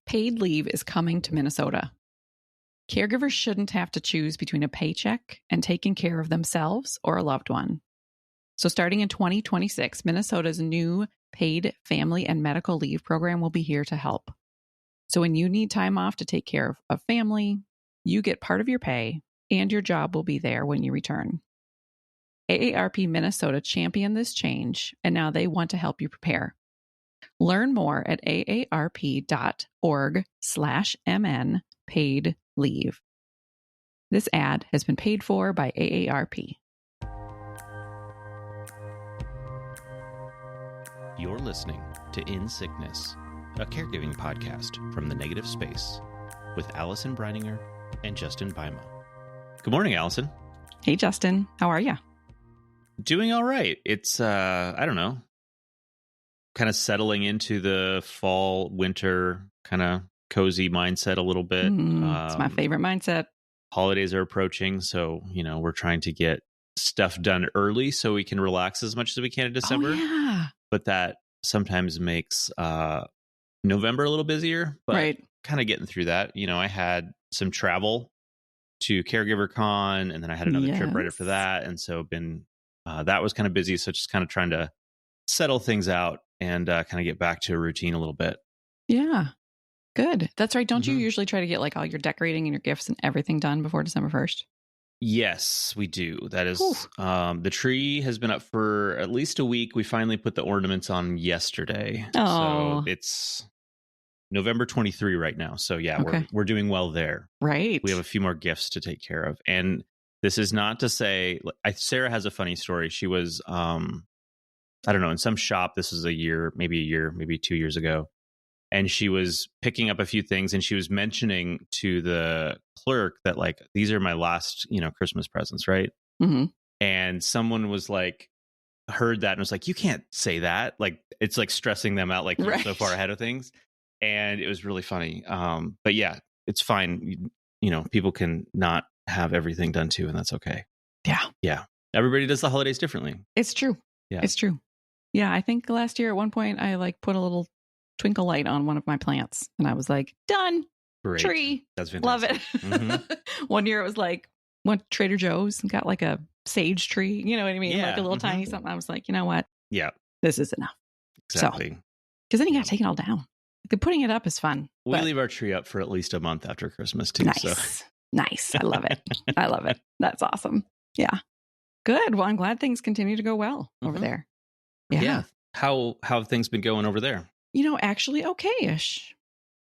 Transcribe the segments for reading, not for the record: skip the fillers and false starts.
Paid leave is coming to Minnesota. Caregivers shouldn't have to choose between a paycheck and taking care of themselves or a loved one. So starting in 2026, Minnesota's new paid family and medical leave program will be here to help. So when you need time off to take care of family, you get part of your pay and your job will be there when you return. AARP Minnesota championed this change, and now they want to help you prepare. Learn more at aarp.org/MN paid leave. This ad has been paid for by AARP. You're listening to In Sickness, a caregiving podcast from the Negative Space with Allison Breininger and Justin Bima. Good morning, Allison. Hey, Justin. How are you? Doing all right. It's, I don't know, kind of settling into the fall, winter, kind of cozy mindset a little bit. It's my favorite mindset. Holidays are approaching, so, we're trying to get stuff done early so we can relax as much as we can in December. Oh, yeah. But that sometimes makes November a little busier, but right. Kind of getting through that. I had some travel to Caregiver Con, and then I had another trip right after that. And so that was kind of busy. So just kind of trying to settle things out and kind of get back to a routine a little bit. Yeah. Good. That's right. Don't you usually try to get like all your decorating and your gifts and everything done before December 1st? Yes, we do. That is, the tree has been up for at least a week. We finally put the ornaments on yesterday. Oh. So it's November 23 right now. So yeah, okay. we're doing well there. Right. We have a few more gifts to take care of. And this is not to say, Sarah has a funny story. She was, I don't know, in some shop, this is maybe 2 years ago. And she was picking up a few things and she was mentioning to the clerk that like, these are my last, Christmas presents, right? Mm-hmm. And someone was like, heard that and was like, you can't say that. Like, it's like stressing them out, like you're so far ahead of things. And it was really funny. But yeah, it's fine. People can not have everything done too, and that's okay. Yeah. Yeah. Everybody does the holidays differently. It's true. Yeah. It's true. Yeah. I think last year at one point I like put a little twinkle light on one of my plants and I was like, done. Great. Tree. That's fantastic. Love it. Mm-hmm. One year it was like, went to Trader Joe's and got like a sage tree. You know what I mean? Yeah. Like a little tiny something. I was like, you know what? Yeah. This is enough. Exactly. Because then you got to take it all down. Like, putting it up is fun. We leave our tree up for at least a month after Christmas too. Nice. So. Nice. I love it. I love it. That's awesome. Yeah. Good. Well, I'm glad things continue to go well over there. Yeah. How have things been going over there? Actually okay-ish.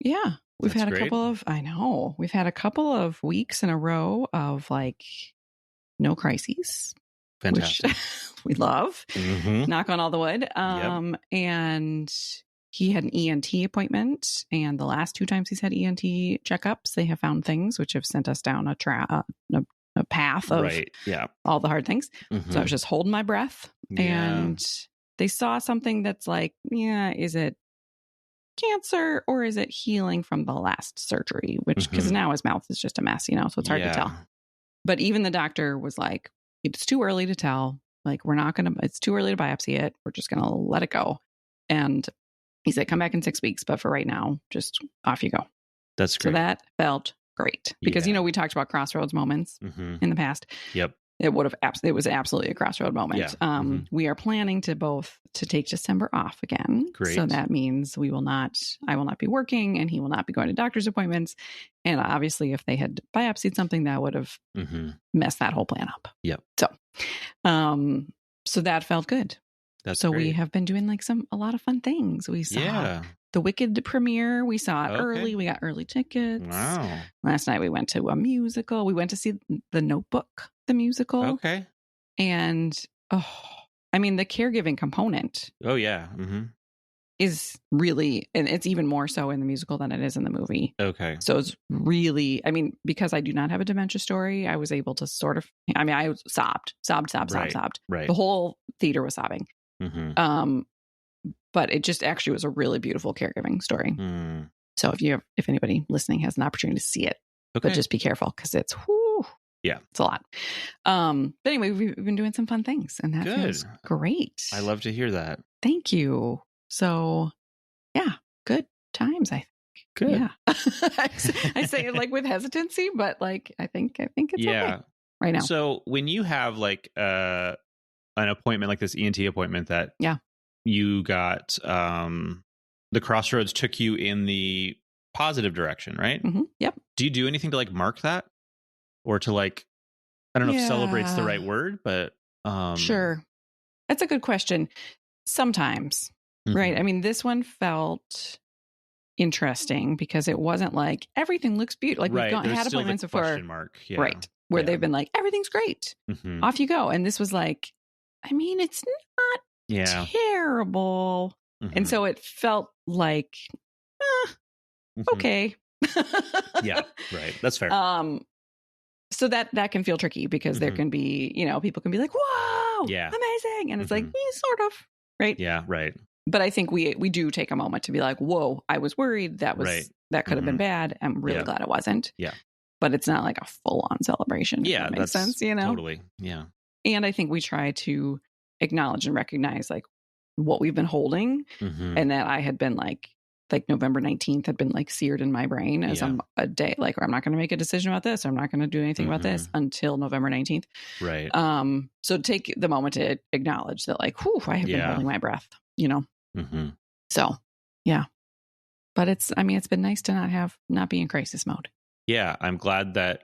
Yeah. We've had a couple of weeks in a row of like no crises. Fantastic. Which we love. Mm-hmm. Knock on all the wood. And he had an ENT appointment, and the last 2 times he's had ENT checkups, they have found things which have sent us down a path of all the hard things. Mm-hmm. So I was just holding my breath, and they saw something that's like, is it cancer or is it healing from the last surgery? Which, because now his mouth is just a mess, so it's hard to tell. But even the doctor was like, it's too early to tell. Like, it's too early to biopsy it. We're just going to let it go. And he said, come back in 6 weeks. But for right now, just off you go. That's great. So that felt great because, we talked about crossroads moments in the past. Yep. It was absolutely a crossroad moment. Yeah. We are planning to take December off again. Great. So that means I will not be working and he will not be going to doctor's appointments. And obviously if they had biopsied something, that would have messed that whole plan up. Yep. So that felt good. That's so great. We have been doing like a lot of fun things. We saw the Wicked premiere. We saw it early. We got early tickets. Wow. Last night we went to a musical. We went to see The Notebook, the musical. Okay. And the caregiving component. Oh yeah. Mm-hmm. Is really, and it's even more so in the musical than it is in the movie. Okay. So it's really, because I do not have a dementia story, I was able to sort of, I sobbed. Right. The whole theater was sobbing. Mm-hmm. But it just actually was a really beautiful caregiving story. Mm. So if anybody listening has an opportunity to see it, but just be careful because it's, it's a lot. But anyway, we've been doing some fun things and that feels great. I love to hear that. Thank you. So yeah, good times, I think. Good. Yeah. I say it like with hesitancy, but like I think it's okay right now. So when you have like an appointment like this ENT appointment that you got, the crossroads took you in the positive direction, right? Mm-hmm. Yep. Do you do anything to like mark that, or to like, I don't know if celebrate's the right word, but sure, that's a good question. Sometimes, right? I mean, this one felt interesting because it wasn't like everything looks beautiful. Like we've had appointments before, question mark, right? Where they've been like everything's great, off you go, and this was like, I mean, it's not terrible, and so it felt like, okay, right. That's fair. So that can feel tricky because there can be, people can be like, whoa, amazing, and it's like, sort of, right? Yeah, right. But I think we do take a moment to be like, whoa, I was worried that could have been bad. I'm really glad it wasn't. Yeah. But it's not like a full on celebration. Yeah. That makes sense, Totally. Yeah. And I think we try to acknowledge and recognize like what we've been holding, and that I had been like November 19th had been like seared in my brain as a day, like, I'm not going to make a decision about this. I'm not going to do anything about this until November 19th. Right. So take the moment to acknowledge that like, whew, I have been holding my breath, So, yeah. But it's been nice to not be in crisis mode. Yeah. I'm glad that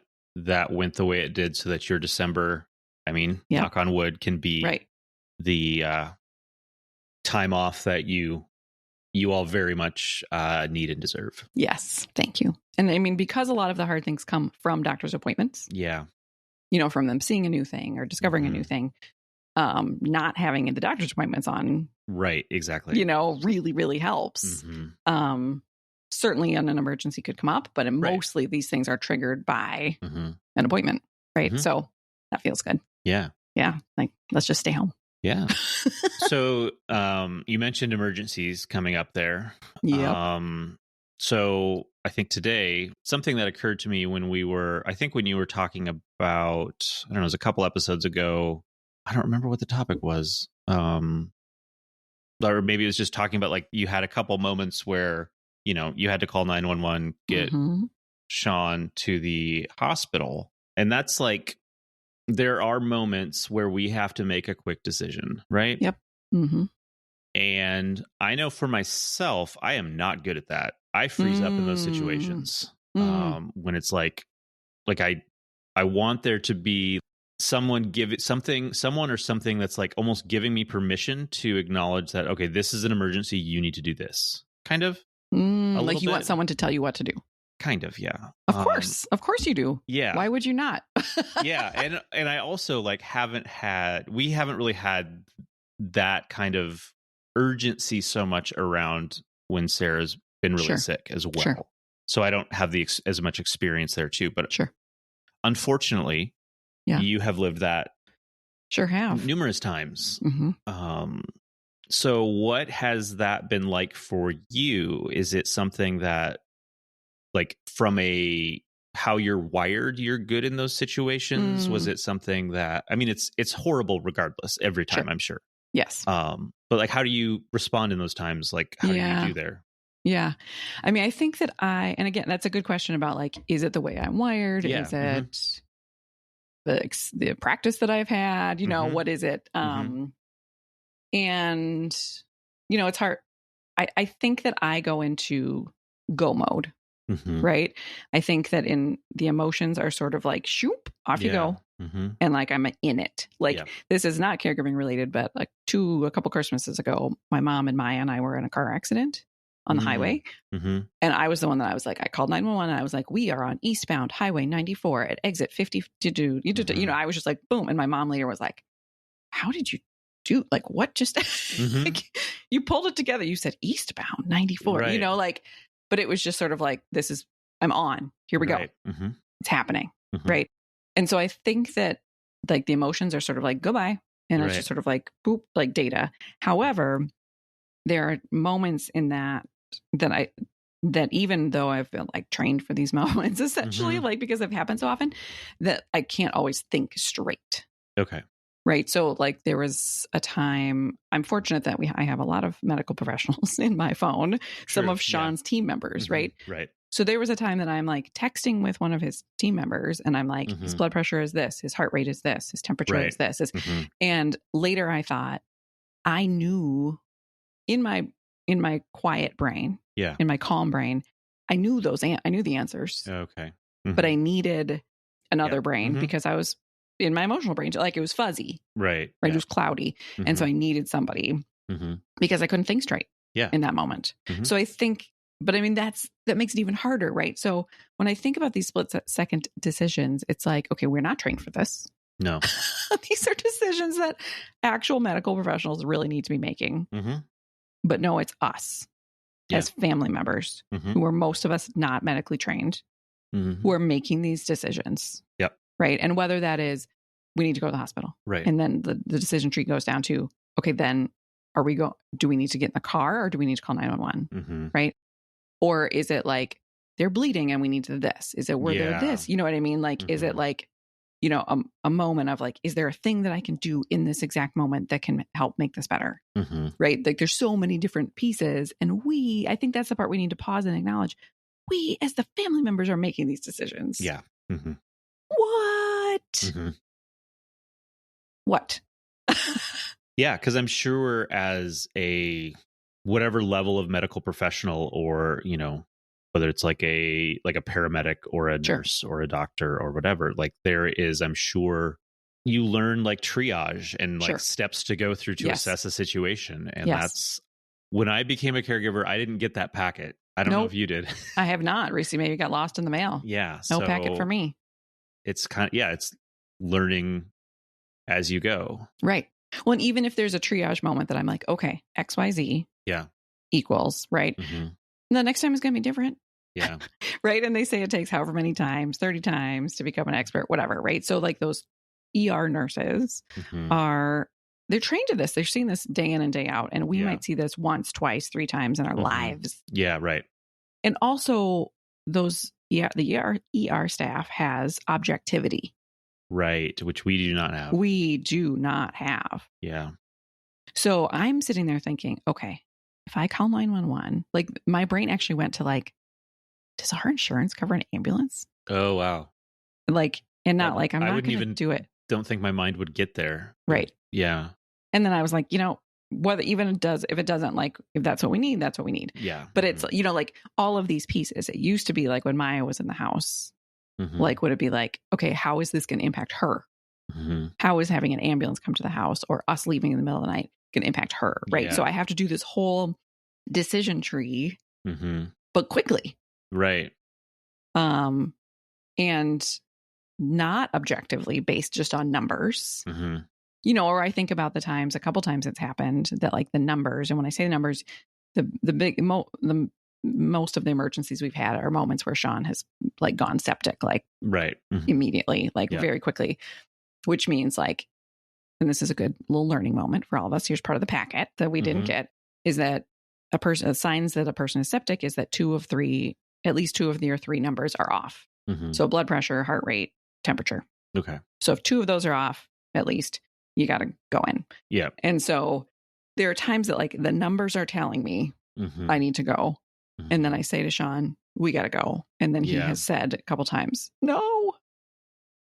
went the way it did, so that your December, knock on wood, can be the time off that you all very much need and deserve. Yes. Thank you. And because a lot of the hard things come from doctor's appointments. Yeah. From them seeing a new thing or discovering a new thing, not having the doctor's appointments on. Right. Exactly. Really, really helps. Certainly an emergency could come up, but mostly these things are triggered by an appointment. Right. So that feels good. Yeah. Yeah. Like, let's just stay home. Yeah. So you mentioned emergencies coming up there. Yeah. So I think today, something that occurred to me when you were talking about, I don't know, it was a couple episodes ago. I don't remember what the topic was. Or maybe it was just talking about like you had a couple moments where, you had to call 911, get Sean to the hospital. And that's like, there are moments where we have to make a quick decision, right? Yep. Mm-hmm. And I know for myself, I am not good at that. I freeze up in those situations. When it's like I want there to be someone or something that's like almost giving me permission to acknowledge that, okay, this is an emergency. You need to do this, kind of. Like you want someone to tell you what to do. Kind of, yeah. Of course you do. Yeah. Why would you not? Yeah, and I also like we haven't really had that kind of urgency so much around when Sarah's been really sick as well. Sure. So I don't have as much experience there too. But unfortunately, you have lived that. Sure have. Numerous times. So what has that been like for you? Is it something that, like, from how you're wired, you're good in those situations? Was it something that, it's horrible regardless every time, I'm sure. Yes. But like, how do you respond in those times? Like, how do you do there? Yeah. I think that and again, that's a good question about like, is it the way I'm wired? Yeah. Is it the practice that I've had? What is it? And, it's hard. I think that I go into go mode, right? I think that the emotions are sort of like, shoop, off you go. And like, I'm in it. Like, this is not caregiving related, but like a couple Christmases ago, my mom and Maya and I were in a car accident on the highway. And I was the one that I was like, I called 911 and I was like, we are on eastbound highway 94 at exit 50 to do, I was just like, boom. And my mom later was like, how did you do? Like, what just, like, you pulled it together. You said eastbound 94, like, but it was just sort of like, I'm on, here we go. It's happening. Right. And so I think that like the emotions are sort of like, goodbye. And it's just sort of like, boop, like data. However, there are moments in that even though I've been like trained for these moments, essentially, like, because they've happened so often, that I can't always think straight. Okay. Right. So like there was a time, I'm fortunate that I have a lot of medical professionals in my phone, some of Sean's team members, right? Right. So there was a time that I'm like texting with one of his team members and I'm like, his blood pressure is this, his heart rate is this, his temperature is this. And later I thought I knew in my quiet brain, in my calm brain, I knew I knew the answers. Okay. But I needed another brain because I was in my emotional brain, like it was fuzzy. Right. It was cloudy. And so I needed somebody because I couldn't think straight in that moment. So I think, but I mean, that makes it even harder, right? So when I think about these split second decisions, it's like, okay, we're not trained for this. No. These are decisions that actual medical professionals really need to be making. But no, it's us as family members who are most of us not medically trained who are making these decisions. Yep. Right. And whether that is, we need to go to the hospital. Right. And then the decision tree goes down to, okay, then do we need to get in the car or do we need to call 911? Right. Or is it like they're bleeding and we need to this? Is it where they're this? You know what I mean? Like, is it like, you know, a moment of like, is there a thing that I can do in this exact moment that can help make this better? Right. Like there's so many different pieces. And I think that's the part we need to pause and acknowledge. We as the family members are making these decisions. Yeah. What? What? Yeah. Cause I'm sure as a whatever level of medical professional or, you know, whether it's like a paramedic or a nurse or a doctor or whatever, like there is, I'm sure you learn like triage and like steps to go through to assess a situation. And that's when I became a caregiver, I didn't get that packet. I don't know if you did. I have not. Recently, maybe got lost in the mail. Yeah. No packet for me. It's kind of, it's learning as you go. Right. Well, and even if there's a triage moment that I'm like, okay, XYZ equals, right? The next time is going to be different. Yeah. Right. And they say it takes however many times, 30 times to become an expert, whatever. Right. So like those ER nurses they're trained to this. They're seeing this day in and day out. And we might see this once, twice, 3 times in our lives. Yeah. Right. And also the ER staff has objectivity. Right. Which we do not have. We do not have. Yeah. So I'm sitting there thinking, okay, if I call 911, like my brain actually went to like, does our insurance cover an ambulance? Oh, wow. Like, and not like, I'm not going to do it. Don't think my mind would get there. Right. Yeah. And then I was like, you know, whether even if it doesn't, like, if that's what we need, that's what we need. Yeah. But it's, you know, like all of these pieces, it used to be like when Maya was in the house, like, would it be like, okay, how is this going to impact her? How is having an ambulance come to the house or us leaving in the middle of the night going to impact her? Right. Yeah. So I have to do this whole decision tree, but quickly. Right. And not objectively based just on numbers. You know, or I think about a couple times it's happened that like the numbers, and when I say the numbers, the most of the emergencies we've had are moments where Sean has like gone septic, like immediately, like very quickly, which means like, and this is a good little learning moment for all of us. Here's part of the packet that we didn't get is that signs that a person is septic is that at least two of your 3 numbers are off. So blood pressure, heart rate, temperature. Okay. So if 2 of those are off, at least you got to go in. Yeah. And so there are times that like the numbers are telling me I need to go. And then I say to Sean, we got to go. And then he has said a couple times, no,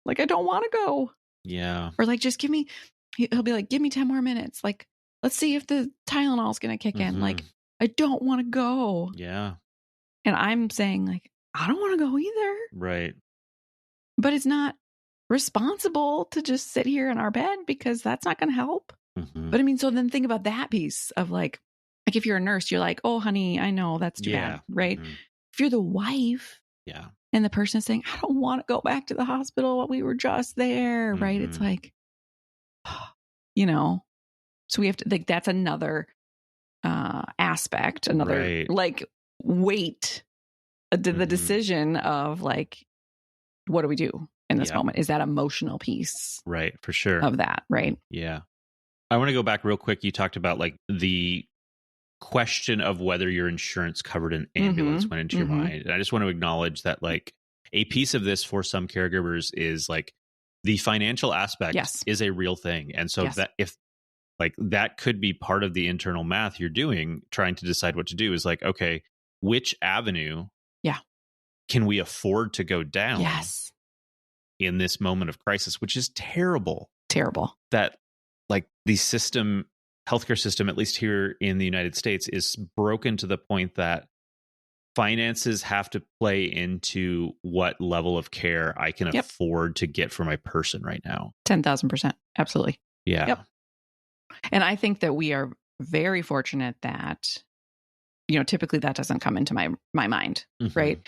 like, I don't want to go. Yeah. Or like, just he'll be like, give me 10 more minutes. Like, let's see if the Tylenol is going to kick in. Like, I don't want to go. Yeah. And I'm saying like, I don't want to go either. Right. But it's not responsible to just sit here in our bed because that's not going to help. But I mean, so then think about that piece of like if you're a nurse, you're like, oh, honey, I know that's too bad. Right. If you're the wife. Yeah. And the person is saying, I don't want to go back to the hospital. We were just there. Right. It's like, you know, so we have to like, that's another aspect, another like weight, the decision of like, what do we do in this moment? Is that emotional piece? Right. For sure. Of that. Right. Yeah. I want to go back real quick. You talked about like the question of whether your insurance covered an ambulance went into your mind. And I just want to acknowledge that like a piece of this for some caregivers is like the financial aspect Yes. is a real thing. And so Yes. that if like that could be part of the internal math you're doing, trying to decide what to do is like, okay, which avenue can we afford to go down in this moment of crisis, which is terrible. That like the healthcare system, at least here in the United States, is broken to the point that finances have to play into what level of care I can afford to get for my person right now. 10,000%. Absolutely. Yeah. Yep. And I think that we are very fortunate that, typically that doesn't come into my mind, right?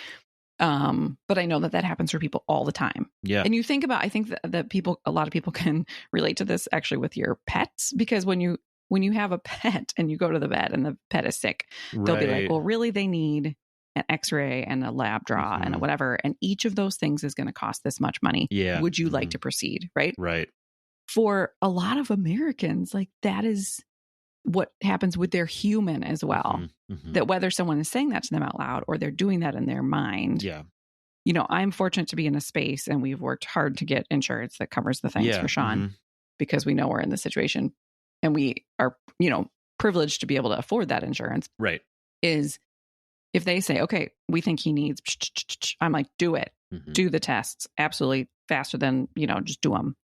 But I know that happens for people all the time. Yeah. And you think about, I think that a lot of people can relate to this actually with your pets, because when you have a pet and you go to the vet and the pet is sick, they'll be like, well, really they need an x-ray and a lab draw and a whatever. And each of those things is going to cost this much money. Yeah. Would you like to proceed? Right. Right. For a lot of Americans, like that is what happens with their human as well. That whether someone is saying that to them out loud or they're doing that in their mind. Yeah. I'm fortunate to be in a space, and we've worked hard to get insurance that covers the things for Sean, because we know we're in this situation and we are, privileged to be able to afford that insurance. Right. Is if they say, okay, we think he needs, I'm like, do it, do the tests. Absolutely. Faster than, just do them.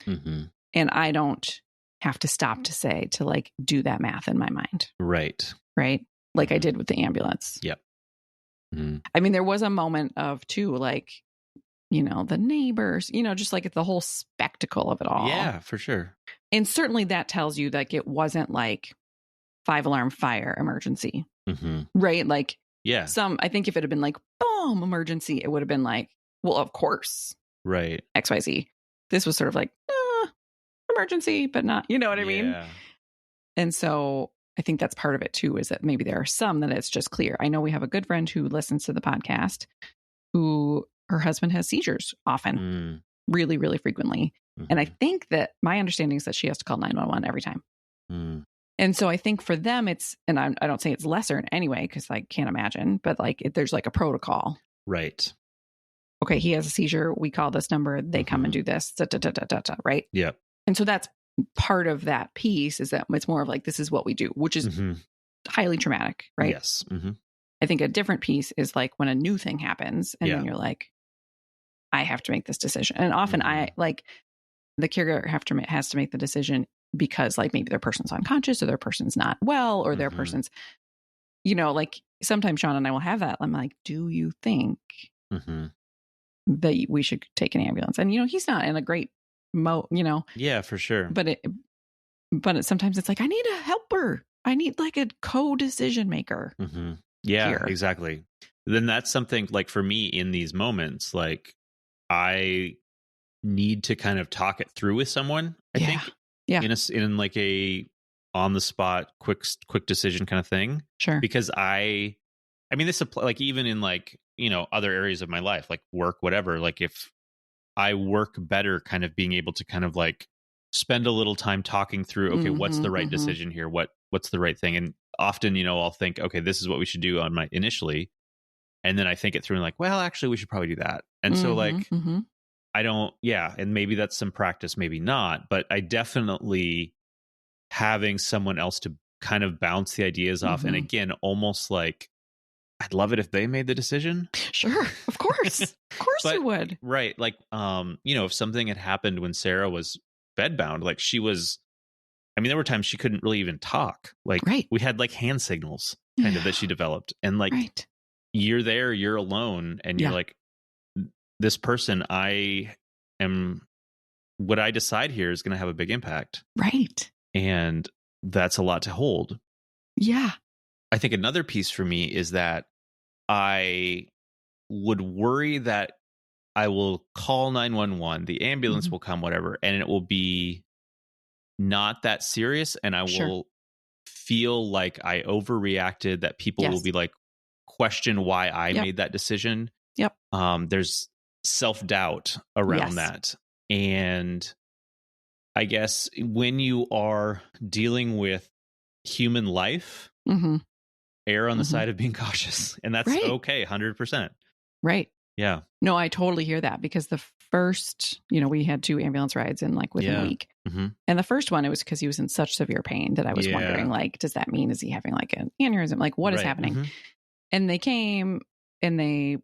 And I don't have to stop to like do that math in my mind. Right. Like I did with the ambulance. Yep. I mean, there was a moment of too, like, the neighbors, just like the whole spectacle of it all. Yeah, for sure. And certainly that tells you like, it wasn't like 5-alarm fire emergency, right? Like, yeah, I think if it had been like, boom, emergency, it would have been like, well, of course. Right. XYZ. This was sort of like, emergency, but not, you know what I mean? And so I think that's part of it too, is that maybe there are some that it's just clear. I know we have a good friend who listens to the podcast who her husband has seizures often, really, really frequently. And I think that my understanding is that she has to call 911 every time. And so I think for them it's, and I don't say it's lesser in any way, because I can't imagine, but like there's like a protocol. Right. Okay, he has a seizure. We call this number. They come and do this. Right. Yeah. And so that's part of that piece, is that it's more of like, this is what we do, which is highly traumatic, right? Yes. I think a different piece is like when a new thing happens and then you're like, I have to make this decision. And often I like the caregiver has to make the decision because like maybe their person's unconscious or their person's not well or their person's, like sometimes Sean and I will have that. I'm like, do you think that we should take an ambulance? And, he's not in a great Yeah, for sure. But sometimes it's like, I need a helper. I need like a co-decision maker. Yeah, here. Exactly. Then that's something like for me in these moments, like I need to kind of talk it through with someone. I think in like a on the spot, quick decision kind of thing. Sure. Because I mean, this like even in like, other areas of my life, like work, whatever, like if I work better kind of being able to kind of like spend a little time talking through, okay, what's the right decision here? What's the right thing? And often, I'll think, okay, this is what we should do on my initially. And then I think it through and like, well, actually we should probably do that. And so like, I don't, and maybe that's some practice, maybe not, but I definitely having someone else to kind of bounce the ideas off. And again, almost like, I'd love it if they made the decision. Sure. Of course. Of course you would. Right. Like, if something had happened when Sarah was bedbound, like there were times she couldn't really even talk. Like we had like hand signals kind of that she developed. And like, you're there, you're alone. And you're like, this person, what I decide here is going to have a big impact. Right. And that's a lot to hold. Yeah. I think another piece for me is that I would worry that I will call 911, the ambulance will come, whatever, and it will be not that serious. And I will feel like I overreacted, that people will be like, question why I made that decision. Yep. There's self-doubt around that. And I guess when you are dealing with human life, err on the side of being cautious. And that's okay, 100%. Right. Yeah. No, I totally hear that, because the first, we had 2 ambulance rides in like within a week. Mm-hmm. And the first one, it was because he was in such severe pain that I was wondering, like, does that mean, is he having like an aneurysm? Like, what is happening? Mm-hmm. And they came and they,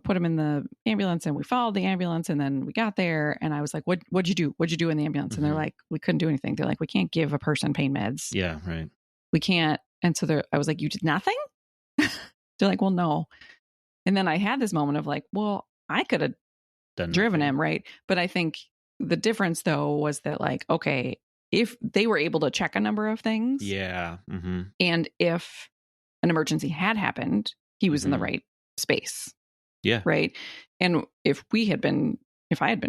put him in the ambulance, and we followed the ambulance, and then we got there, and I was like, what'd you do? What'd you do in the ambulance? And they're like, we couldn't do anything. They're like, we can't give a person pain meds. Yeah, right. We can't. And so I was like, you did nothing? They're like, well, no. And then I had this moment of like, well, I could have driven him, right? But I think the difference though was that, like, okay, if they were able to check a number of things, and if an emergency had happened, he was in the right space. Yeah. Right. And if I had been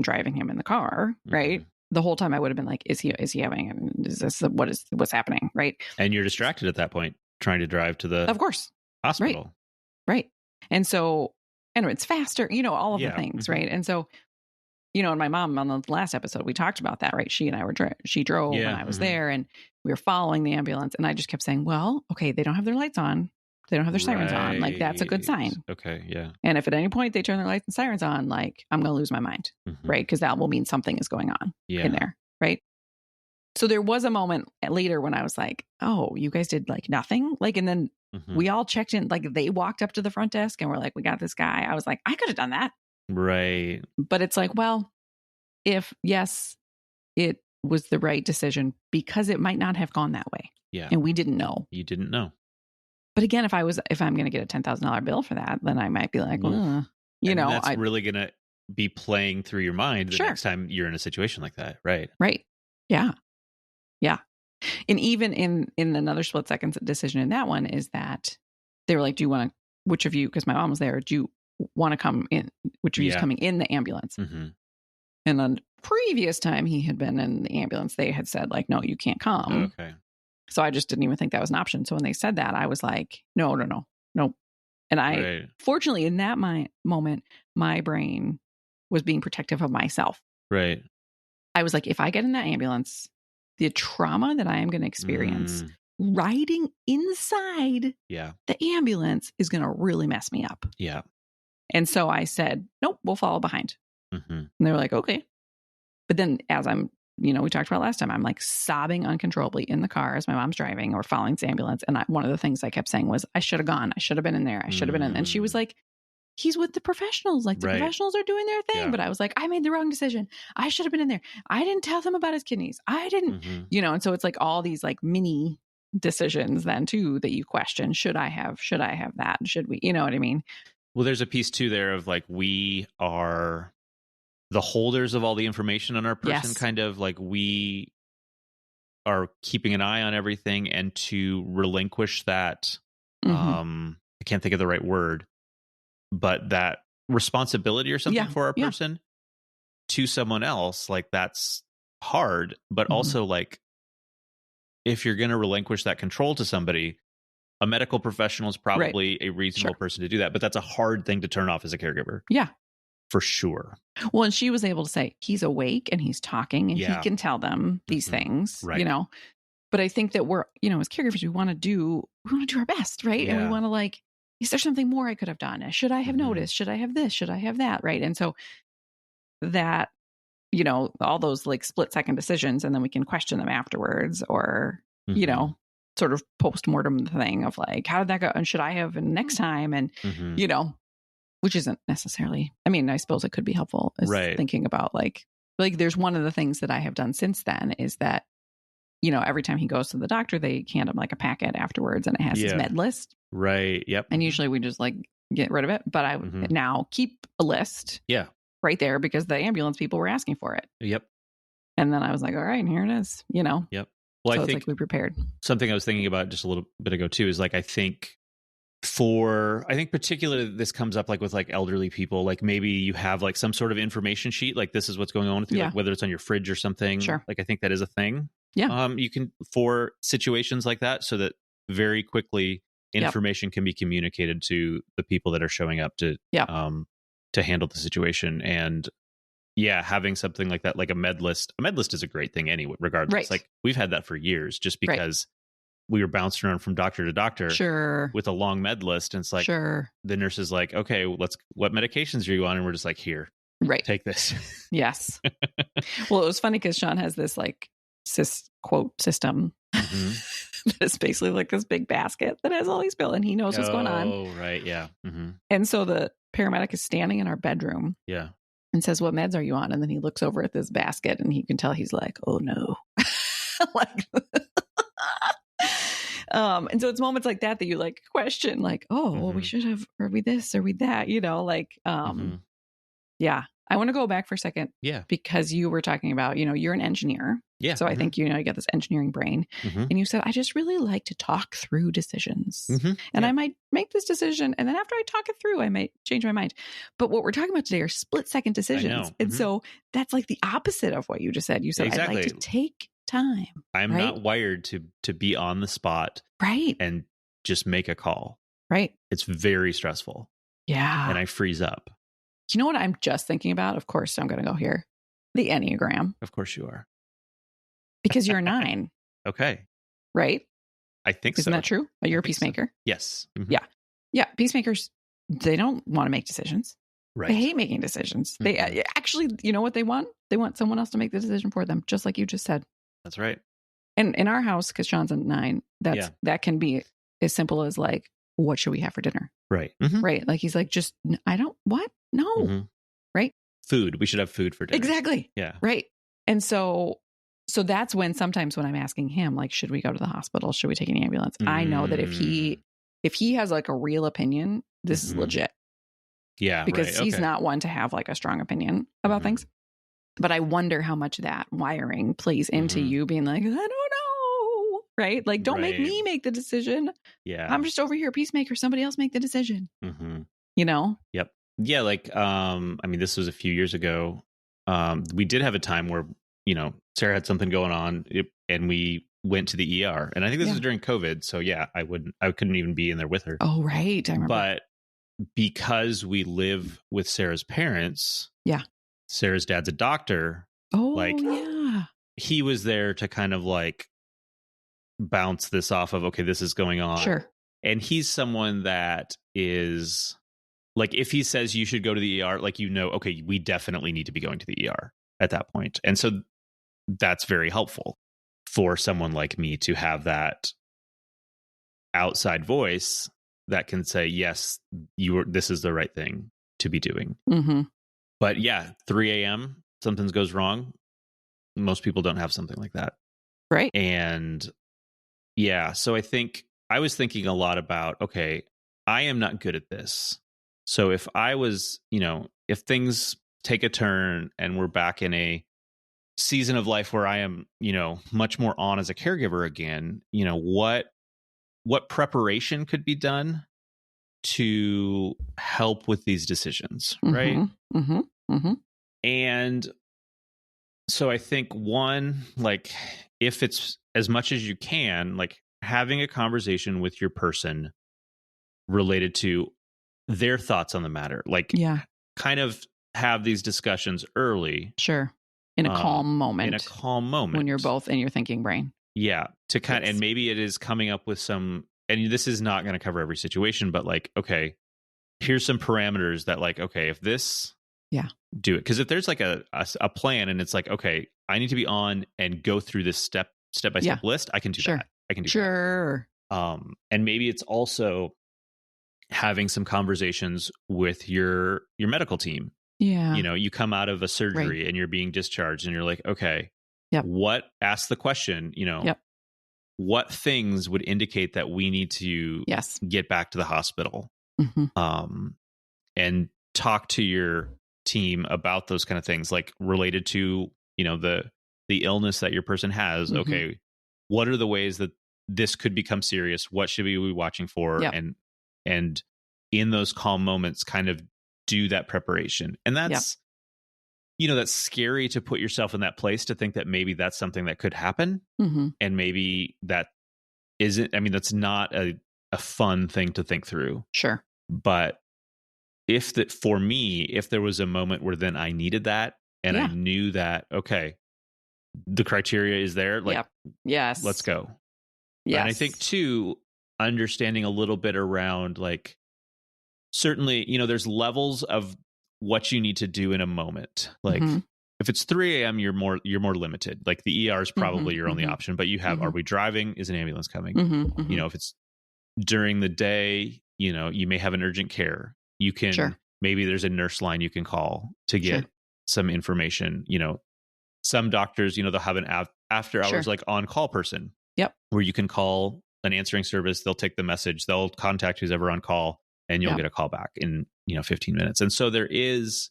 driving him in the car, right, the whole time I would have been like, is he having, is this, what's happening? Right. And you're distracted at that point, trying to drive to the, of course, hospital. Right. And so, and it's faster, all of the things. Right. And so, and my mom, on the last episode, we talked about that, right? She and I she drove and I was there, and we were following the ambulance, and I just kept saying, well, okay, they don't have their lights on. They don't have their sirens on. Like, that's a good sign. Okay. Yeah. And if at any point they turn their lights and sirens on, like, I'm going to lose my mind. Right. Because that will mean something is going on in there. Right. So there was a moment later when I was like, oh, you guys did like nothing. Like, and then we all checked in, like they walked up to the front desk and were like, we got this guy. I was like, I could have done that. Right. But it's like, well, yes, it was the right decision, because it might not have gone that way. Yeah. And we didn't know. You didn't know. But again, if I'm going to get a $10,000 bill for that, then I might be like, that's really going to be playing through your mind the next time you're in a situation like that. Right. Right. Yeah. Yeah. And even in another split second decision in that one is that they were like, do you want to, which of you, because my mom was there, do you want to come in, which of you is coming in the ambulance? And on the previous time he had been in the ambulance, they had said like, no, you can't come. Okay. So I just didn't even think that was an option. So when they said that, I was like, no. And I, fortunately, in that moment, my brain was being protective of myself. Right. I was like, if I get in that ambulance, the trauma that I am going to experience riding inside the ambulance is going to really mess me up. Yeah. And so I said, nope, we'll follow behind. And they were like, okay. But then as I'm, we talked about last time, I'm like sobbing uncontrollably in the car as my mom's driving or following this ambulance. And one of the things I kept saying was, I should have gone. I should have been in there. I should have been in. And she was like, he's with the professionals. Like the professionals are doing their thing. But I was like, I made the wrong decision. I should have been in there. I didn't tell them about his kidneys. I didn't, and so it's like all these like mini decisions then too, that you question, should I have that? Should we, you know what I mean? Well, there's a piece too there of like, we are the holders of all the information on our person, kind of like we are keeping an eye on everything, and to relinquish that, I can't think of the right word, but that responsibility or something for our person to someone else, like that's hard. But also like, if you're going to relinquish that control to somebody, a medical professional is probably a reasonable person to do that. But that's a hard thing to turn off as a caregiver. Yeah. For sure. Well, and she was able to say, he's awake and he's talking and he can tell them these things, but I think that we're, as caregivers, we want to do our best. Right. And we want to like, is there something more I could have done? Should I have noticed? Should I have this? Should I have that? Right. And so that, all those like split second decisions, and then we can question them afterwards, or, sort of post-mortem thing of like, how did that go? And should I have next time? And, which isn't necessarily, I mean, I suppose it could be helpful as thinking about like there's one of the things that I have done since then is that, every time he goes to the doctor, they hand him like a packet afterwards and it has his med list. Right. Yep. And usually we just like get rid of it. But I would now keep a list. Yeah. Right there, because the ambulance people were asking for it. Yep. And then I was like, all right, here it is, Yep. Well, so I think like we prepared. Something I was thinking about just a little bit ago too is like, I think particularly this comes up like with like elderly people, like maybe you have like some sort of information sheet, like this is what's going on with you, like whether it's on your fridge or something. Sure. Like I think that is a thing. Yeah. You can, for situations like that, so that very quickly information can be communicated to the people that are showing up to handle the situation. And having something like that, like a med list is a great thing anyway, regardless. Right. Like we've had that for years, just because we were bouncing around from doctor to doctor Sure. with a long med list. And it's like, Sure. the nurse is like, okay, what medications are you on? And we're just like, here, Right. take this. Yes. Well, it was funny because Sean has this like quote system. It's basically like this big basket that has all these pills, and he knows what's going on. Oh, right. Yeah. And so the paramedic is standing in our bedroom. Yeah. And says, what meds are you on? And then he looks over at this basket and he can tell he's like, oh no. Like, and so it's moments like that you like question, like, oh, well, we should have, are we this, are we that, you know, like, yeah. I want to go back for a second. Yeah. Because you were talking about, you know, you're an engineer. Yeah. So I think, you know, you got this engineering brain. And you said, I just really like to talk through decisions. And I might make this decision. And then after I talk it through, I might change my mind. But what we're talking about today are split-second decisions. And so that's like the opposite of what you just said. You said, exactly. I'd like to take time. I'm not wired to be on the spot. Right. And just make a call. Right. It's very stressful. Yeah. And I freeze up. You know what I'm just thinking about? Of course, I'm going to go here. The Enneagram. Of course you are. Because you're a 9. Okay. Right? I think Isn't that true? You're a peacemaker? So. Yes. Yeah. Yeah. Peacemakers, they don't want to make decisions. Right. They hate making decisions. They actually, you know what they want? They want someone else to make the decision for them, just like you just said. That's right. And in our house, because Sean's a 9, that can be as simple as like, what should we have for dinner? Right. Right. Like he's like, just, I don't, what? No. Right. Food. We should have food for dinner. Exactly. Yeah. Right. And so that's when sometimes when I'm asking him, like, should we go to the hospital? Should we take an ambulance? I know that if he has like a real opinion, this is legit. Yeah. Because he's not one to have like a strong opinion about things. But I wonder how much that wiring plays into you being like, I don't know. Right. Like, don't make me make the decision. Yeah. I'm just over here, peacemaker. Somebody else make the decision. You know? Yep. Yeah. Like, I mean, this was a few years ago. We did have a time where, you know, Sarah had something going on and we went to the ER. And I think this was during COVID. So yeah, I couldn't even be in there with her. Oh, right. I remember. But because we live with Sarah's parents. Yeah. Sarah's dad's a doctor. Oh, like, yeah. He was there to kind of like bounce this off of, okay, this is going on. Sure. And he's someone that is like, if he says you should go to the ER, like, you know, okay, we definitely need to be going to the ER at that point. And so that's very helpful for someone like me to have that outside voice that can say, yes, this is the right thing to be doing. But yeah, 3 a.m., something goes wrong. Most people don't have something like that. Right. And yeah, so I was thinking a lot about, okay, I am not good at this. So if I was, you know, if things take a turn and we're back in a season of life where I am, you know, much more on as a caregiver again, you know, what preparation could be done to help with these decisions, right? And so I think one, like, if it's as much as you can, like having a conversation with your person related to their thoughts on the matter, like kind of have these discussions early. Sure. In a calm moment. In a calm moment. When you're both in your thinking brain. Yeah. To kind of, and maybe it is coming up with some, and this is not going to cover every situation, but like, okay, here's some parameters that like, okay, if this, do it. Because if there's like a plan and it's like, okay, I need to be on and go through this step by step list, I can do that. I can do that. And maybe it's also having some conversations with your medical team. Yeah. You know, you come out of a surgery and you're being discharged and you're like, okay, ask the question, you know, what things would indicate that we need to get back to the hospital? And talk to your team about those kind of things, like related to, you know, the illness that your person has. Okay, what are the ways that this could become serious? What should we be watching for? And in those calm moments, kind of do that preparation. And that's, you know, that's scary to put yourself in that place, to think that maybe that's something that could happen. And maybe that isn't, I mean, that's not a fun thing to think through. Sure. But for me, if there was a moment where then I needed that and I knew that, okay, the criteria is there, like, let's go. Yes. And I think too, understanding a little bit around like, certainly, there's levels of what you need to do in a moment. Like if it's 3 a.m., you're more limited. Like the ER is probably your only option, but you have, are we driving? Is an ambulance coming? If it's during the day, you may have an urgent care. You can, maybe there's a nurse line you can call to get some information. Some doctors, they'll have an after hours, like on call person. Yep. Where you can call an answering service. They'll take the message. They'll contact who's ever on call and you'll get a call back in, 15 minutes. And so there is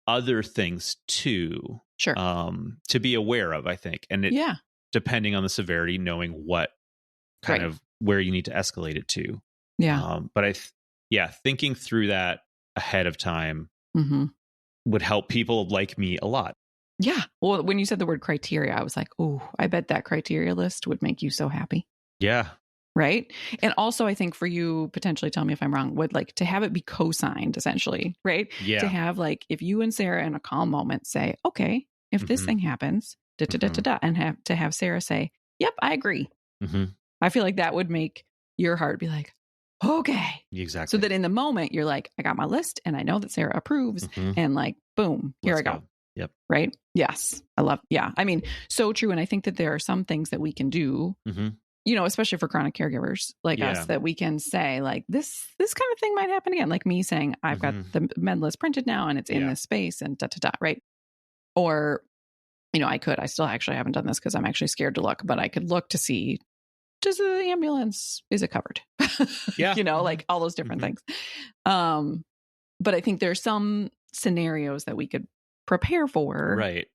other things too, to be aware of, I think. And depending on the severity, knowing what kind of where you need to escalate it to. Yeah. But thinking through that ahead of time would help people like me a lot. Yeah. Well, when you said the word criteria, I was like, oh, I bet that criteria list would make you so happy. Yeah. Right. And also, I think for you, potentially, tell me if I'm wrong, would like to have it be co-signed, essentially, right? Yeah. To have like, if you and Sarah in a calm moment say, okay, if this thing happens, and have Sarah say, yep, I agree. I feel like that would make your heart be like, okay. Exactly. So that in the moment, you're like, I got my list and I know that Sarah approves and like, boom, here I go. Yep. Right. Yes. I love, I mean, so true. And I think that there are some things that we can do, especially for chronic caregivers like us, that we can say like this kind of thing might happen again. Like me saying, I've got the med list printed now and it's in this space and right. Or, I still actually haven't done this because I'm actually scared to look, but I could look to see, does the ambulance, is it covered? Like all those different things. But I think there's some scenarios that we could prepare for, right?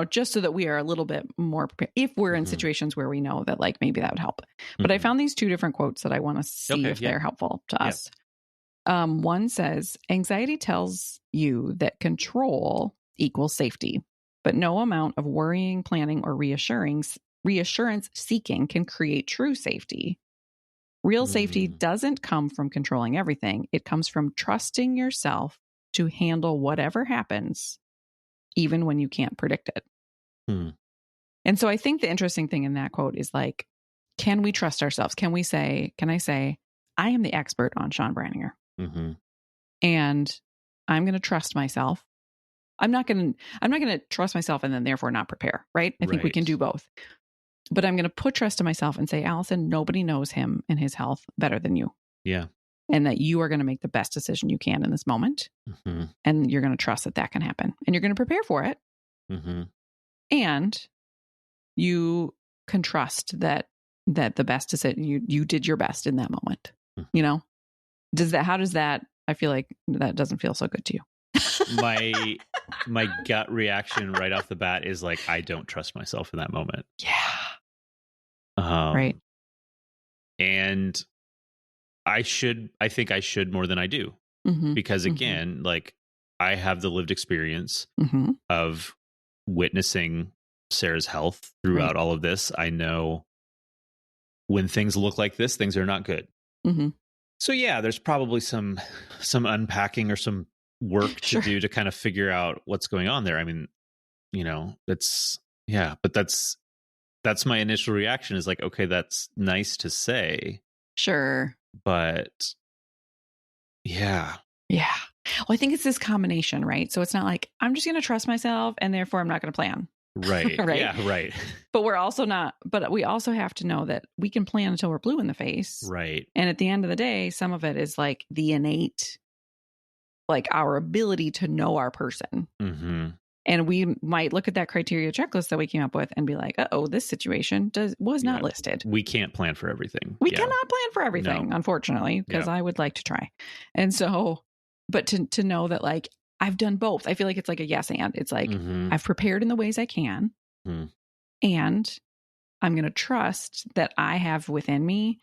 Just so that we are a little bit more prepared if we're in situations where we know that like maybe that would help. But I found these 2 different quotes that I want to see if they're helpful to us. One says, anxiety tells you that control equals safety, but no amount of worrying, planning, or reassurance seeking can create true safety. Real safety doesn't come from controlling everything. It comes from trusting yourself to handle whatever happens, even when you can't predict it. And so I think the interesting thing in that quote is like, can we trust ourselves? Can I say, I am the expert on Sean Branninger and I'm going to trust myself. I'm not going to trust myself and then therefore not prepare. Right. I think we can do both, but I'm going to put trust in myself and say, Allison, nobody knows him and his health better than you. Yeah. And that you are going to make the best decision you can in this moment. And you're going to trust that can happen and you're going to prepare for it. And you can trust that the best decision, you did your best in that moment. How does that, I feel like that doesn't feel so good to you. My gut reaction right off the bat is like, I don't trust myself in that moment. Yeah. Right. And I think I should more than I do. Because again, like I have the lived experience of witnessing Sarah's health throughout all of this. I know when things look like this, things are not good. So yeah, there's probably some unpacking or some work to do to kind of figure out what's going on there. I mean, but that's my initial reaction is like, okay, that's nice to say. Sure. But yeah. Well, I think it's this combination, right? So it's not like I'm just going to trust myself and therefore I'm not going to plan. Right. Right. Yeah. Right. But we also have to know that we can plan until we're blue in the face. Right. And at the end of the day, some of it is like the innate, like our ability to know our person. And we might look at that criteria checklist that we came up with and be like, this situation was not listed. We can't plan for everything. We cannot plan for everything, unfortunately, because I would like to try. And so, but to know that like, I've done both. I feel like it's like a yes and. It's like, I've prepared in the ways I can. And I'm going to trust that I have within me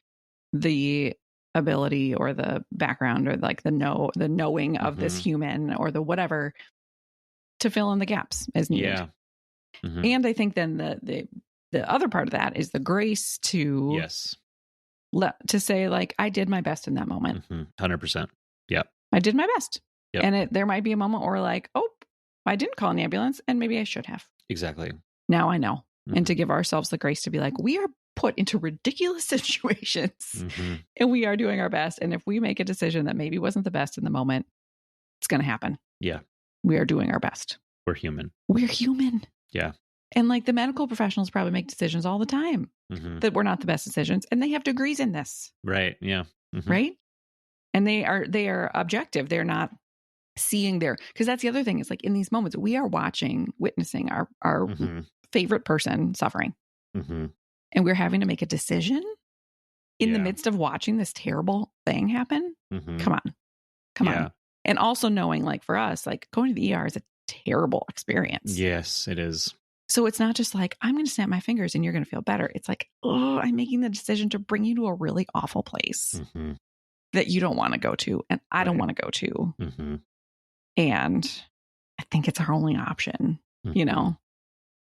the ability or the background or like the knowing of this human or the whatever to fill in the gaps as needed. And I think then the other part of that is the grace to to say like, I did my best in that moment. 100%. Yeah. I did my best. Yep. And there might be a moment where like, oh, I didn't call an ambulance and maybe I should have. Exactly. Now I know. And to give ourselves the grace to be like, we are put into ridiculous situations, and we are doing our best. And if we make a decision that maybe wasn't the best in the moment, it's going to happen. Yeah. We are doing our best. We're human. We're human. Yeah. And like the medical professionals probably make decisions all the time that were not the best decisions, and they have degrees in this. Right. Yeah. Right. And they are objective. They're not seeing because that's the other thing is like in these moments, we are witnessing our favorite person suffering. And we're having to make a decision in the midst of watching this terrible thing happen. Come on. And also knowing, like for us, like going to the ER is a terrible experience. Yes, it is. So it's not just like, I'm going to snap my fingers and you're going to feel better. It's like, oh, I'm making the decision to bring you to a really awful place that you don't want to go to. And I don't want to go to. And I think it's our only option, you know?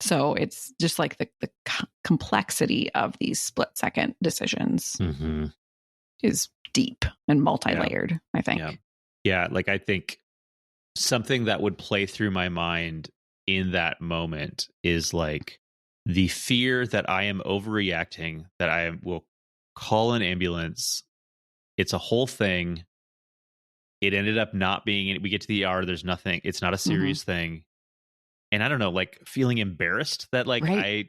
So it's just like the complexity of these split second decisions is deep and multi-layered, I think. Yeah. Like I think something that would play through my mind in that moment is like the fear that I am overreacting, that I will call an ambulance. It's a whole thing. It ended up not being, we get to the ER, there's nothing, it's not a serious thing. And I don't know, like feeling embarrassed that like I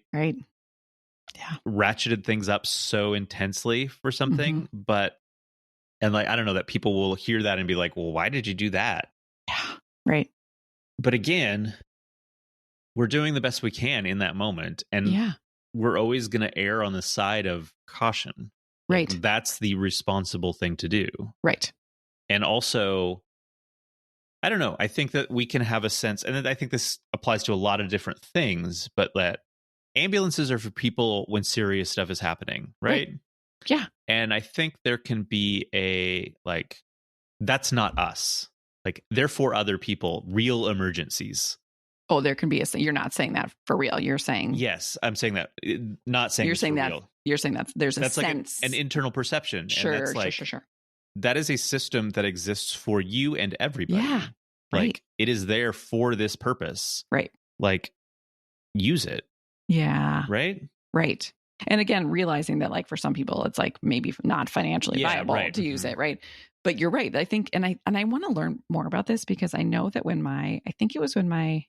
ratcheted things up so intensely for something, and like, I don't know, that people will hear that and be like, well, why did you do that? Yeah. Right. But again, we're doing the best we can in that moment. And we're always going to err on the side of caution. Right. Like, that's the responsible thing to do. Right. And also, I don't know, I think that we can have a sense, and I think this applies to a lot of different things, but that ambulances are for people when serious stuff is happening, right? Yeah. And I think there can be a, like, that's not us. Like, they're for other people, real emergencies. Oh, there can be you're not saying that for real. You're saying. Yes, I'm saying that. Not saying you're saying that. Real. You're saying that there's a that's sense. Like an internal perception. Sure, and that's like, sure. That is a system that exists for you and everybody. Yeah. Like, it is there for this purpose. Right. Like, use it. Yeah. Right? Right. And again, realizing that like for some people, it's like maybe not financially viable to use it. Right. But you're right. I think, and I want to learn more about this because I know that I think it was when my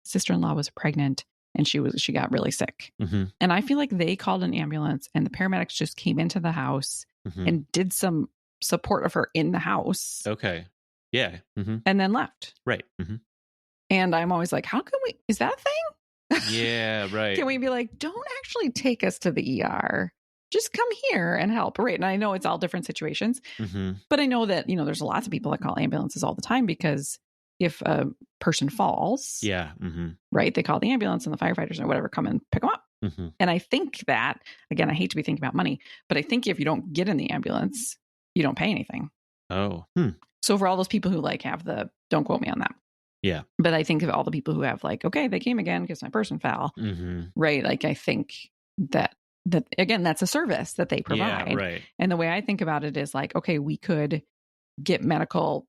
sister-in-law was pregnant and she got really sick. And I feel like they called an ambulance and the paramedics just came into the house and did some support of her in the house. Okay. Yeah. And then left. Right. And I'm always like, how can is that a thing? Yeah, right. Can we be like, don't actually take us to the ER. Just come here and help. Right. And I know it's all different situations, but I know that, there's lots of people that call ambulances all the time because if a person falls, right, they call the ambulance and the firefighters or whatever come and pick them up. And I think that, again, I hate to be thinking about money, but I think if you don't get in the ambulance, you don't pay anything. Oh. So for all those people who like don't quote me on that. Yeah. But I think of all the people who have like, okay, they came again because my person fell. Right. Like I think that again, that's a service that they provide. Yeah, right. And the way I think about it is like, okay, we could get medical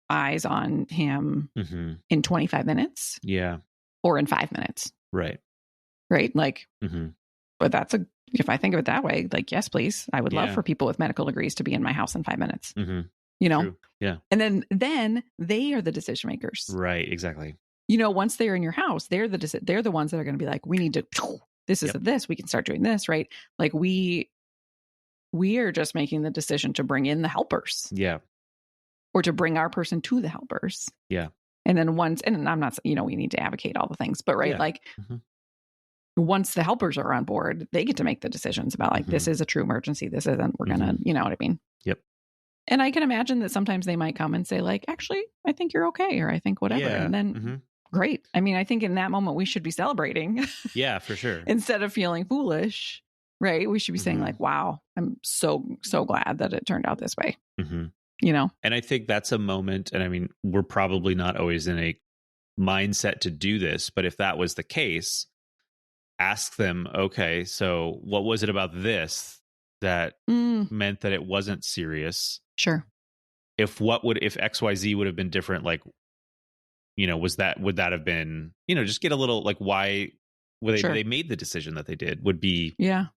eyes on him in 25 minutes. Yeah. Or in 5 minutes. Right. Right. Like, but if I think of it that way, like, yes, please. I would love for people with medical degrees to be in my house in 5 minutes. True. Yeah. And then they are the decision makers. Right. Exactly. Once they're in your house, they're the ones that are going to be like, we need to, this is this, we can start doing this, right? Like we are just making the decision to bring in the helpers. Yeah. Or to bring our person to the helpers. Yeah. And then and I'm not, we need to advocate all the things, but right. Like once the helpers are on board, they get to make the decisions about like, this is a true emergency. This isn't, we're going to, you know what I mean? Yep. And I can imagine that sometimes they might come and say like, actually, I think you're okay. Or I think whatever. Yeah. And then great. I mean, I think in that moment we should be celebrating. Yeah, for sure. Instead of feeling foolish, right? We should be saying like, wow, I'm so glad that it turned out this way. And I think that's a moment. And I mean, we're probably not always in a mindset to do this, but if that was the case, ask them, okay, so what was it about this that meant that it wasn't serious? Sure. If XYZ would have been different, like, would that have been, just get a little like, why they made the decision that they did would be, yeah,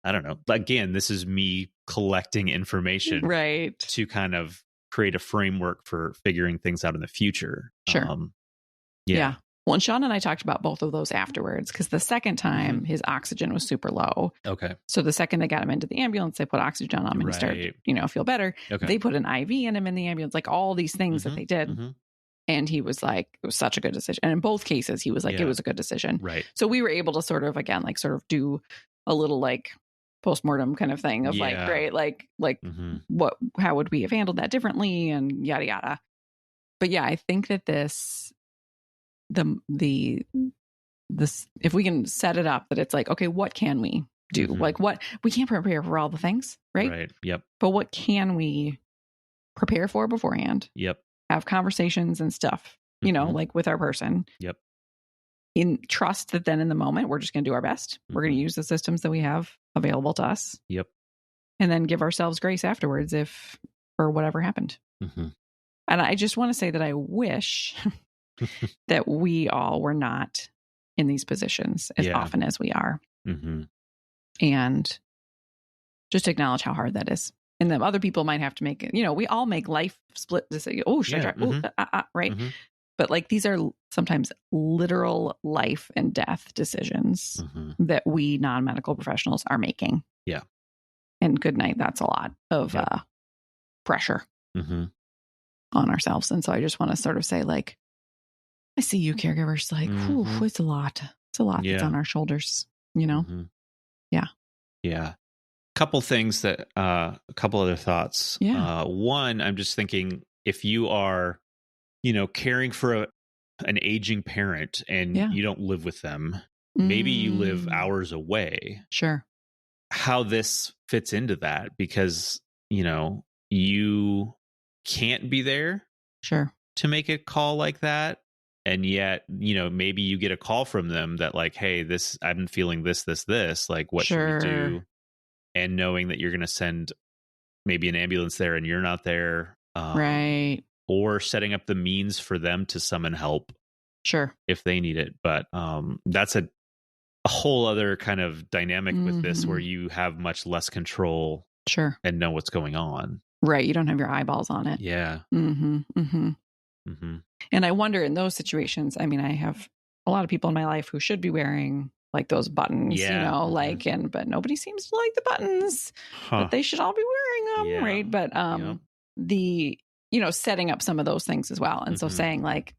I don't know. Again, this is me collecting information right, to kind of create a framework for figuring things out in the future. Sure. Yeah. Well, and Sean and I talked about both of those afterwards, because the second time his oxygen was super low. Okay. So the second they got him into the ambulance, they put oxygen on him and he started, feel better. Okay. They put an IV in him in the ambulance, like all these things that they did. And he was like, it was such a good decision. And in both cases, he was like, it was a good decision. Right. So we were able to sort of, again, like sort of do a little like postmortem kind of thing of like, great, like how would we have handled that differently and yada, yada. But yeah, I think that this, if we can set it up that it's like, okay, what can we do? Like what, we can't prepare for all the things, right? Right. Yep. But what can we prepare for beforehand? Yep. Have conversations and stuff, like with our person. Yep. In trust that then in the moment, we're just going to do our best. We're going to use the systems that we have available to us. Yep. And then give ourselves grace afterwards if for whatever happened. And I just want to say that I wish that we all were not in these positions as often as we are. And just acknowledge how hard that is. And then other people might have to make it, we all make life split decisions. Oh, should I try? Right. But like, these are sometimes literal life and death decisions that we non-medical professionals are making. Yeah. And good night. That's a lot of pressure on ourselves. And so I just want to sort of say, like, I see you caregivers, like, it's a lot. It's a lot that's on our shoulders, Yeah. Yeah. Couple things that a couple other thoughts. One, I'm just thinking, if you are caring for an aging parent and you don't live with them, maybe you live hours away, sure, how this fits into that, because you can't be there, sure, to make a call like that. And yet, maybe you get a call from them that like, hey, I'm feeling this, like, what should we do? And knowing that you're going to send maybe an ambulance there and you're not there. Right. Or setting up the means for them to summon help. Sure. If they need it. But that's a whole other kind of dynamic with this, where you have much less control. Sure. And know what's going on. Right. You don't have your eyeballs on it. Yeah. And I wonder in those situations, I mean, I have a lot of people in my life who should be wearing like those buttons, but nobody seems to like the buttons, but they should all be wearing them. Right. But, the, setting up some of those things as well. And so saying like,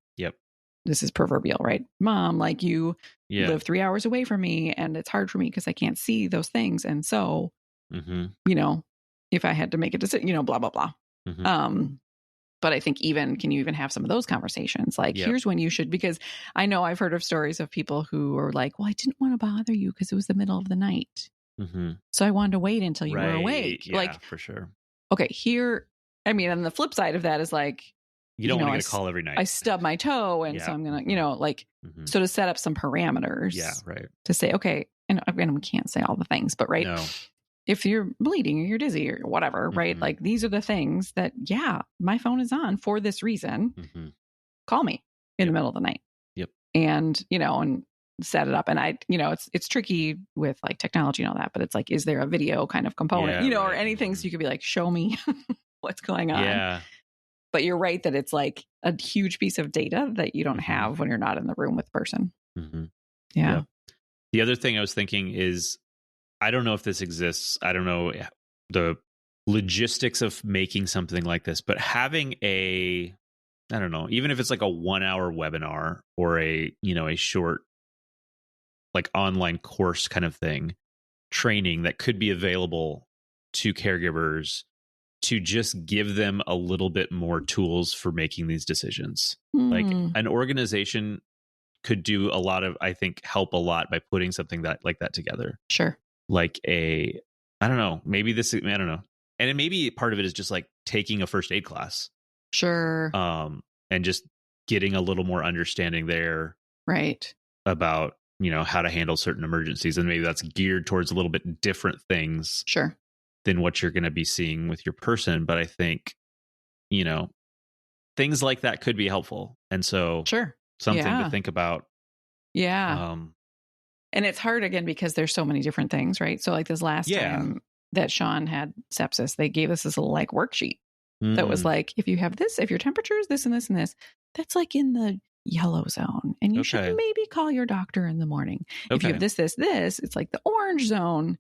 this is proverbial, right? Mom, like you live 3 hours away from me and it's hard for me because I can't see those things. And so, if I had to make a decision, blah, blah, blah. But I think can you even have some of those conversations? Like, here's when you should, because I know I've heard of stories of people who are like, well, I didn't want to bother you because it was the middle of the night. So I wanted to wait until you were awake. Yeah, like, for sure. Okay, and the flip side of that is like, you don't want to get a call every night. I stubbed my toe. And so I'm going to, so to set up some parameters. Yeah, right. To say, okay, and we can't say all the things, but right. No. If you're bleeding or you're dizzy or whatever, right? Like, these are the things that, my phone is on for this reason. Call me in the middle of the night. Yep. And, and set it up. And it's tricky with like technology and all that, but it's like, is there a video kind of component, or anything so you could be like, show me what's going on. Yeah. But you're right that it's like a huge piece of data that you don't have when you're not in the room with the person. Yeah. The other thing I was thinking is, I don't know if this exists. I don't know the logistics of making something like this, but having I don't know, even if it's like a 1 hour webinar or a short like online course kind of thing, training that could be available to caregivers to just give them a little bit more tools for making these decisions. Like, an organization could do a lot of, I think, help a lot by putting something like that together. Sure. Like I don't know, maybe I don't know. And maybe part of it is just like taking a first aid class. Sure. And just getting a little more understanding there. Right. About, how to handle certain emergencies. And maybe that's geared towards a little bit different things. Sure. Than what you're going to be seeing with your person. But I think, things like that could be helpful. And so something to think about. Yeah. And it's hard again because there's so many different things, right? So like this last time that Sean had sepsis, they gave us this little like worksheet that was like, if you have this, if your temperature is this and this and this, that's like in the yellow zone. And you should maybe call your doctor in the morning. If you have this, it's like the orange zone.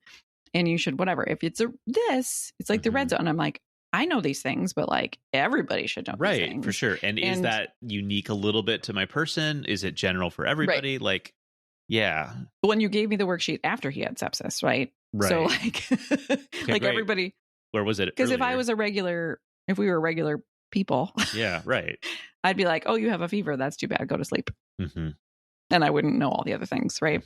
And you should whatever. If it's it's like the red zone. I'm like, I know these things, but like everybody should know these things. For sure. And is that unique a little bit to my person? Is it general for everybody? Right. Like, yeah. When you gave me the worksheet after he had sepsis, right? So like, like everybody. Where was it? Because if we were regular people. Yeah, right. I'd be like, oh, you have a fever. That's too bad. Go to sleep. And I wouldn't know all the other things, right?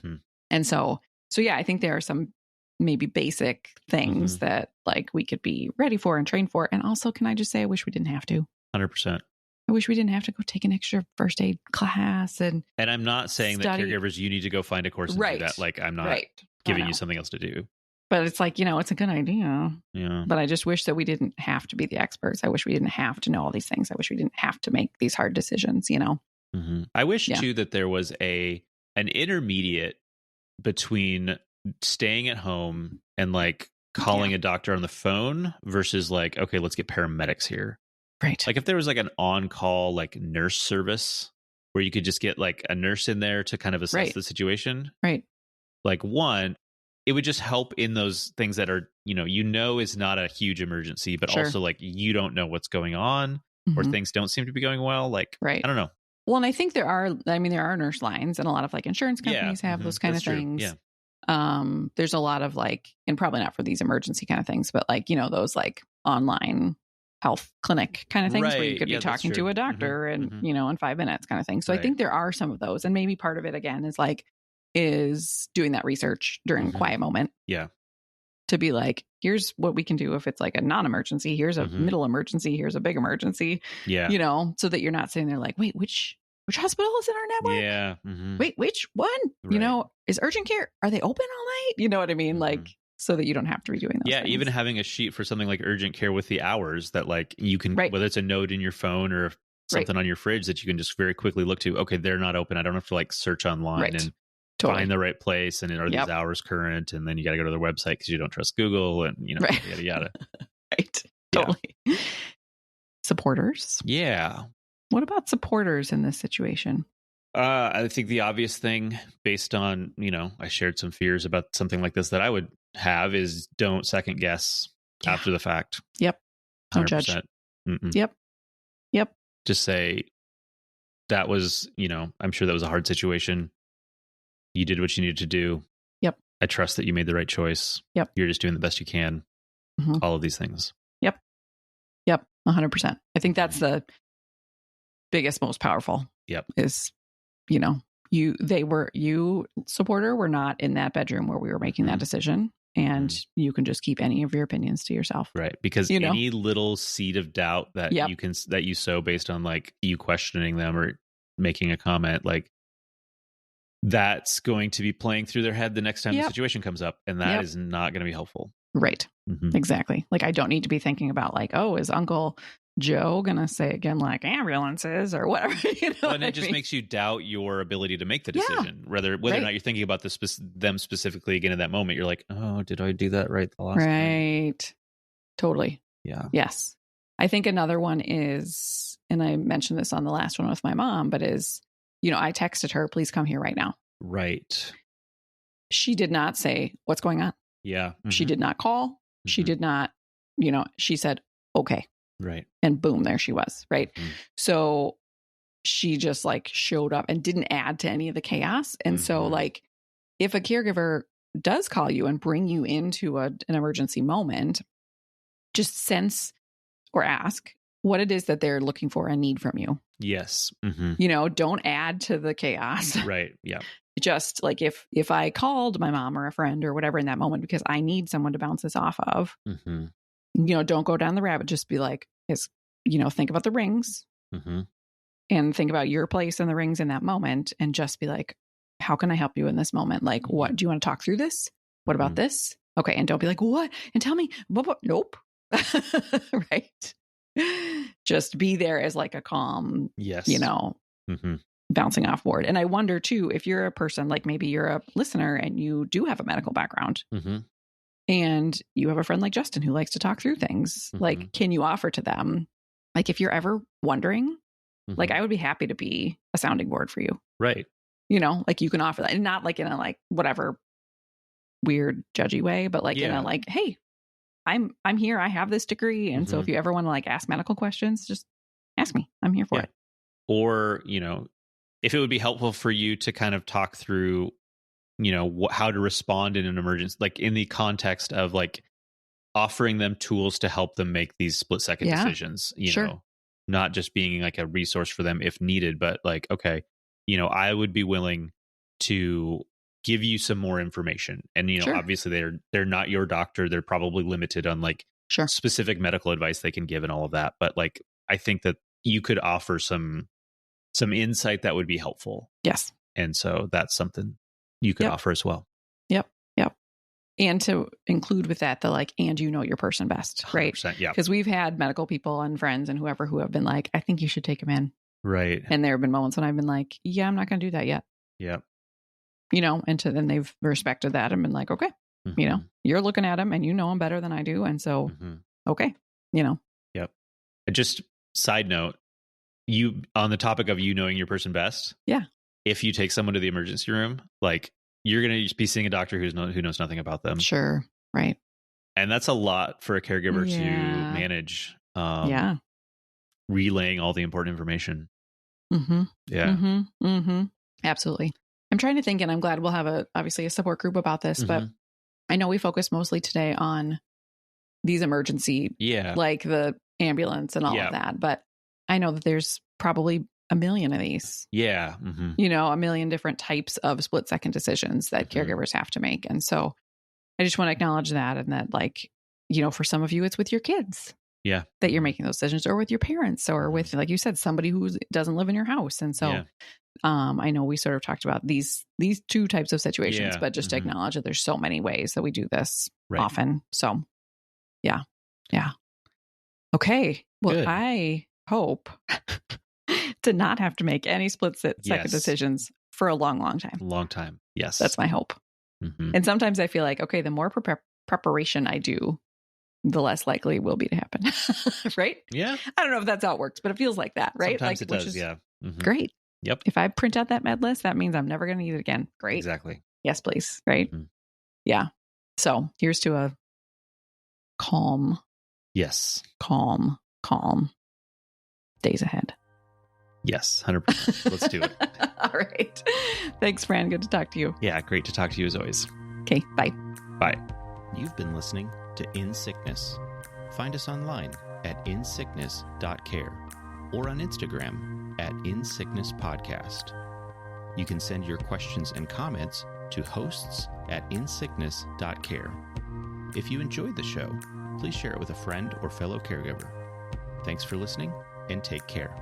And so yeah, I think there are some maybe basic things that like we could be ready for and trained for. And also, can I just say, I wish we didn't have to. 100%. I wish we didn't have to go take an extra first aid class and I'm not saying that caregivers, you need to go find a course and do that. Like, I'm not giving you something else to do. But it's like, it's a good idea. Yeah. But I just wish that we didn't have to be the experts. I wish we didn't have to know all these things. I wish we didn't have to make these hard decisions, I wish too that there was an intermediate between staying at home and like calling a doctor on the phone versus like, okay, let's get paramedics here. Right. Like if there was like an on-call like nurse service where you could just get like a nurse in there to kind of assess the situation. Right. Like one, it would just help in those things that are, is not a huge emergency, but also like you don't know what's going on or things don't seem to be going well. Like, I don't know. Well, and I think there are nurse lines and a lot of like insurance companies have those kind of things. Yeah. There's a lot of like, and probably not for these emergency kind of things, but like, those like online health clinic kind of things where you could be talking to a doctor and, in 5 minutes kind of thing. So I think there are some of those. And maybe part of it again is doing that research during a quiet moment. Yeah. To be like, here's what we can do if it's like a non-emergency. Here's a middle emergency. Here's a big emergency. Yeah. So that you're not sitting there like, wait, which hospital is in our network? Yeah. Wait, which one? Right. Is urgent care, are they open all night? You know what I mean? Like, so that you don't have to be doing those things. Even having a sheet for something like urgent care with the hours that like you can, whether it's a note in your phone or something on your fridge that you can just very quickly look to, okay, they're not open. I don't have to like search online and find the right place. And are these hours current? And then you got to go to their website because you don't trust Google and, yada, yada. Right. Totally. Yeah. Supporters. Yeah. What about supporters in this situation? I think the obvious thing based on, I shared some fears about something like this that I would have is don't second guess after the fact. Yep. Don't judge. Yep. Just say that was, I'm sure that was a hard situation. You did what you needed to do. Yep. I trust that you made the right choice. Yep. You're just doing the best you can. All of these things. Yep. 100%. I think that's the biggest, most powerful. Yep. Is, you supporter were not in that bedroom where we were making that decision. And you can just keep any of your opinions to yourself. Right. Because any little seed of doubt that you sow based on like you questioning them or making a comment, like that's going to be playing through their head the next time the situation comes up. And that is not going to be helpful. Right. Exactly. Like I don't need to be thinking about like, oh, is Uncle Joe gonna say again like ambulances or whatever? And it just makes you doubt your ability to make the decision, whether or not you're thinking about them specifically again in that moment. You're like, oh, did I do that right the last time? Right. Totally. Yeah. Yes. I think another one is, and I mentioned this on the last one with my mom, but is, I texted her, please come here right now. Right. She did not say what's going on. Yeah. She did not call. She did not, she said, okay. Right. And boom, there she was. Right. So she just like showed up and didn't add to any of the chaos. And so like, if a caregiver does call you and bring you into an emergency moment, just sense or ask what it is that they're looking for and need from you. Yes. Don't add to the chaos. Right. Yeah. Just like if I called my mom or a friend or whatever in that moment because I need someone to bounce this off of, don't go down the rabbit. Just be like, think about the rings and think about your place in the rings in that moment and just be like, how can I help you in this moment? Like, what do you want to talk through this? What about this? Okay. And don't be like, what? And tell me, nope. Right. Just be there as like a calm, bouncing off board. And I wonder too, if you're a person, like maybe you're a listener and you do have a medical background and you have a friend like Justin who likes to talk through things, like, can you offer to them? Like, if you're ever wondering, like, I would be happy to be a sounding board for you. Right. You know, like you can offer that, and not like in a like whatever weird judgy way, but like in a like, hey, I'm here. I have this degree. And so if you ever want to like ask medical questions, just ask me. I'm here for it. Or, you know, if it would be helpful for you to kind of talk through, you know, how to respond in an emergency, like in the context of like offering them tools to help them make these split second decisions, you know, not just being like a resource for them if needed, but like, okay, you know, I would be willing to give you some more information. And, you know, obviously they're not your doctor. They're probably limited on like specific medical advice they can give and all of that. But like, I think that you could offer some insight that would be helpful. Yes. And so that's something you could offer as well. Yep. And to include with that, the like, and you know your person best, right? Yeah. Because we've had medical people and friends and whoever who have been like, I think you should take him in. Right. And there have been moments when I've been like, yeah, I'm not going to do that yet. Yeah. You know, and then they've respected that and been like, okay, you know, you're looking at him and you know him better than I do. And so, okay, you know. Yep. And just side note, you on the topic of you knowing your person best. Yeah. If you take someone to the emergency room, like you're going to be seeing a doctor who knows nothing about them. Sure. Right. And that's a lot for a caregiver to manage. Relaying all the important information. Yeah. Absolutely. I'm trying to think, and I'm glad we'll have obviously a support group about this, but I know we focus mostly today on these emergency, like the ambulance and all of that. But I know that there's probably a million of these. Yeah. You know, a million different types of split second decisions that caregivers have to make. And so I just want to acknowledge that, and that, like, you know, for some of you, it's with your kids. Yeah. That you're making those decisions, or with your parents, or with, like you said, somebody who doesn't live in your house. And so I know we sort of talked about these two types of situations, but just to acknowledge that there's so many ways that we do this often. So yeah. Okay. Well, good. I hope to not have to make any split second decisions for a long time. Long time. Yes. That's my hope. And sometimes I feel like, okay, the more preparation I do, the less likely it will be to happen. Right? Yeah. I don't know if that's how it works, but it feels like that, right? Sometimes like, it does. Yeah. Great. Yep. If I print out that med list, that means I'm never going to need it again. Great. Exactly. Yes, please. Right. Yeah. So here's to a calm. Yes. Calm days ahead. Yes. 100%. Let's do it. All right. Thanks, Fran. Good to talk to you. Yeah. Great to talk to you as always. Okay. Bye. Bye. You've been listening to In Sickness. Find us online at insickness.care or on Instagram at InSicknessPodcast. You can send your questions and comments to hosts@insickness.care. If you enjoyed the show, please share it with a friend or fellow caregiver. Thanks for listening, and take care.